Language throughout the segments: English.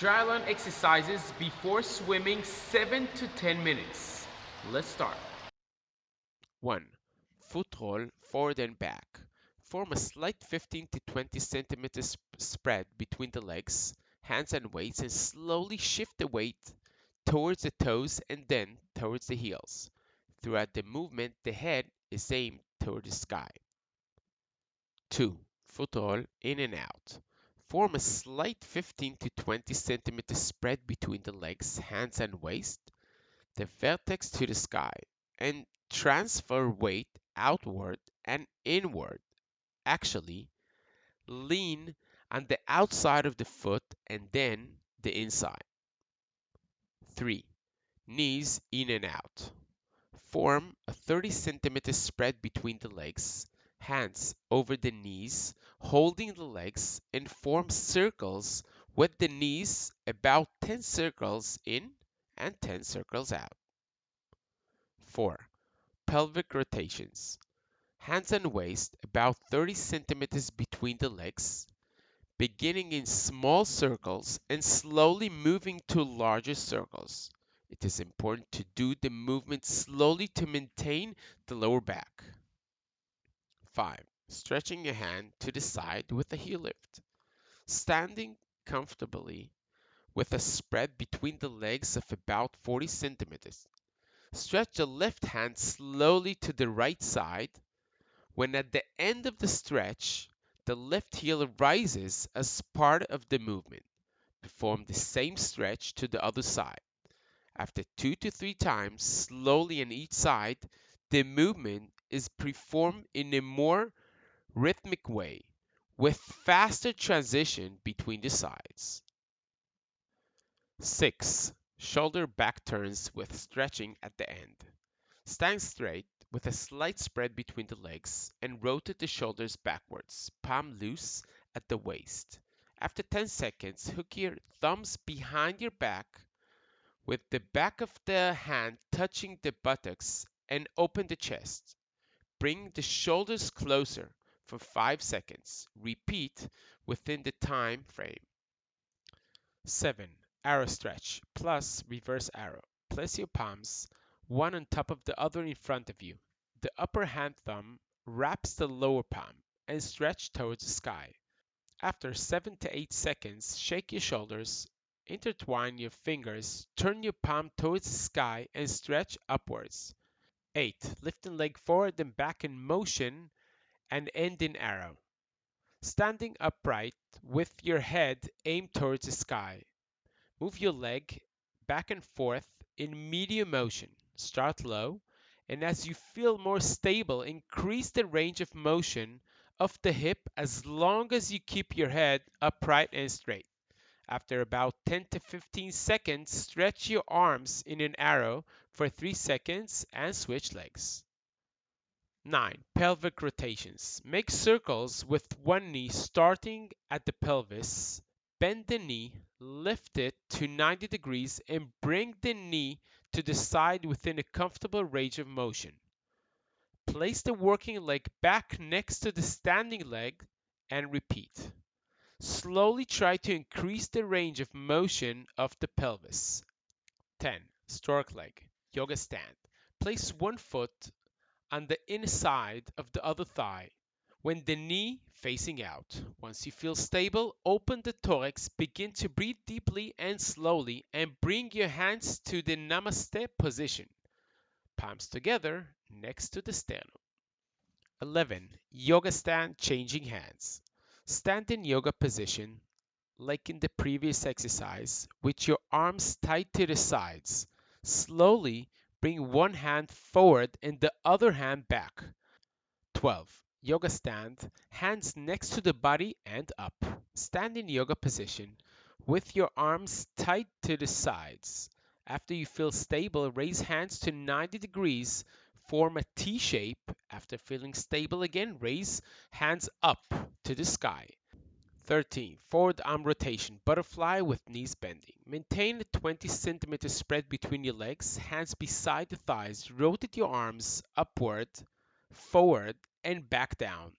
Dry run exercises before swimming 7 to 10 minutes. Let's start. 1. Foot roll forward and back. Form a slight 15 to 20 centimeters spread between the legs, hands and weights, and slowly shift the weight towards the toes and then towards the heels. Throughout the movement, the head is aimed toward the sky. 2. Foot roll in and out. Form a slight 15 to 20 centimeter spread between the legs, hands, and waist, the vertex to the sky, and transfer weight outward and inward. Actually, lean on the outside of the foot and then the inside. 3. Knees in and out. Form a 30 centimeter spread between the legs, hands over the knees, holding the legs, and form circles with the knees about 10 circles in and 10 circles out. 4. Pelvic rotations. Hands and waist about 30 centimeters between the legs, beginning in small circles and slowly moving to larger circles. It is important to do the movement slowly to maintain the lower back. 5. Stretching your hand to the side with a heel lift. Standing comfortably with a spread between the legs of about 40 centimeters. Stretch the left hand slowly to the right side. When at the end of the stretch, the left heel rises as part of the movement. Perform the same stretch to the other side. After 2 to 3 times, slowly on each side, the movement is performed in a more rhythmic way, with faster transition between the sides. 6. Shoulder back turns with stretching at the end. Stand straight with a slight spread between the legs and rotate the shoulders backwards, palm loose at the waist. After 10 seconds, hook your thumbs behind your back with the back of the hand touching the buttocks and open the chest. Bring the shoulders closer for 5 seconds. Repeat within the time frame. 7. Arrow stretch plus reverse arrow. Place your palms, one on top of the other in front of you. The upper hand thumb wraps the lower palm and stretch towards the sky. After 7 to 8 seconds, shake your shoulders, intertwine your fingers, turn your palm towards the sky and stretch upwards. 8. Lifting leg forward and back in motion and end in arrow. Standing upright with your head aimed towards the sky. Move your leg back and forth in medium motion. Start low, and as you feel more stable, increase the range of motion of the hip as long as you keep your head upright and straight. After about 10 to 15 seconds, stretch your arms in an arrow for 3 seconds and switch legs. 9. Pelvic rotations. Make circles with one knee starting at the pelvis. Bend the knee, lift it to 90 degrees, and bring the knee to the side within a comfortable range of motion. Place the working leg back next to the standing leg and repeat. Slowly try to increase the range of motion of the pelvis. 10. Stork leg. Yoga stand. Place one foot on the inside of the other thigh, when the knee facing out. Once you feel stable, open the thorax, begin to breathe deeply and slowly, and bring your hands to the Namaste position. Palms together next to the sternum. 11. Yoga stand, changing hands. Stand in yoga position like in the previous exercise, with your arms tight to the sides. Slowly bring one hand forward and the other hand back. 12. Yoga stand, hands next to the body and up. Stand in yoga position with your arms tight to the sides. After you feel stable, raise hands to 90 degrees, form a T shape. After feeling stable again, raise hands up to the sky. 13. Forward arm rotation, butterfly with knees bending. Maintain a 20 centimeter spread between your legs, hands beside the thighs. Rotate your arms upward, forward, and back down,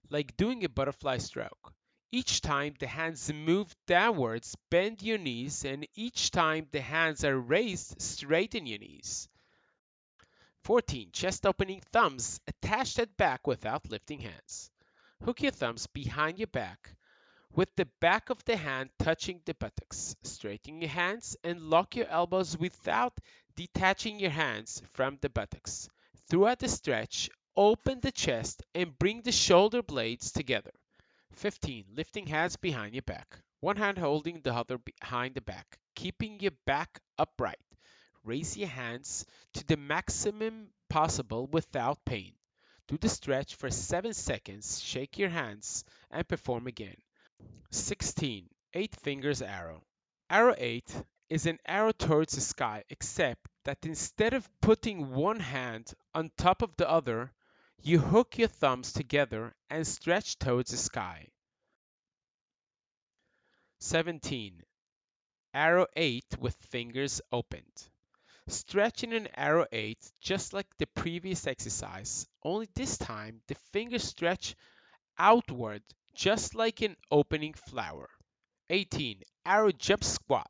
like doing a butterfly stroke. Each time the hands move downwards, bend your knees, and each time the hands are raised, straighten your knees. 14. Chest opening thumbs attached at back without lifting hands. Hook your thumbs behind your back with the back of the hand touching the buttocks. Straighten your hands and lock your elbows without detaching your hands from the buttocks. Throughout the stretch, open the chest and bring the shoulder blades together. 15. Lifting hands behind your back. One hand holding the other behind the back, keeping your back upright. Raise your hands to the maximum possible without pain. Do the stretch for 7 seconds, shake your hands, and perform again. 16. 8 fingers arrow. Arrow 8 is an arrow towards the sky, except that instead of putting one hand on top of the other, you hook your thumbs together and stretch towards the sky. 17. Arrow 8 with fingers opened. Stretch in an arrow 8 just like the previous exercise, only this time the fingers stretch outward just like an opening flower. 18. Arrow jump squat.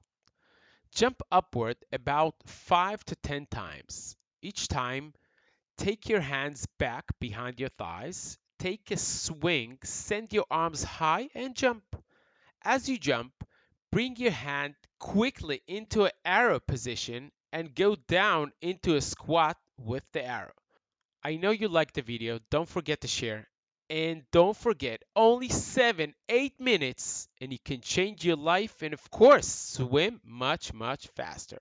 Jump upward about 5 to 10 times. Each time, take your hands back behind your thighs, take a swing, send your arms high, and jump. As you jump, bring your hand quickly into an arrow position and go down into a squat with the arrow. I know you liked the video. Don't forget to share. And don't forget, only 7-8 minutes, and you can change your life and, of course, swim much, much faster.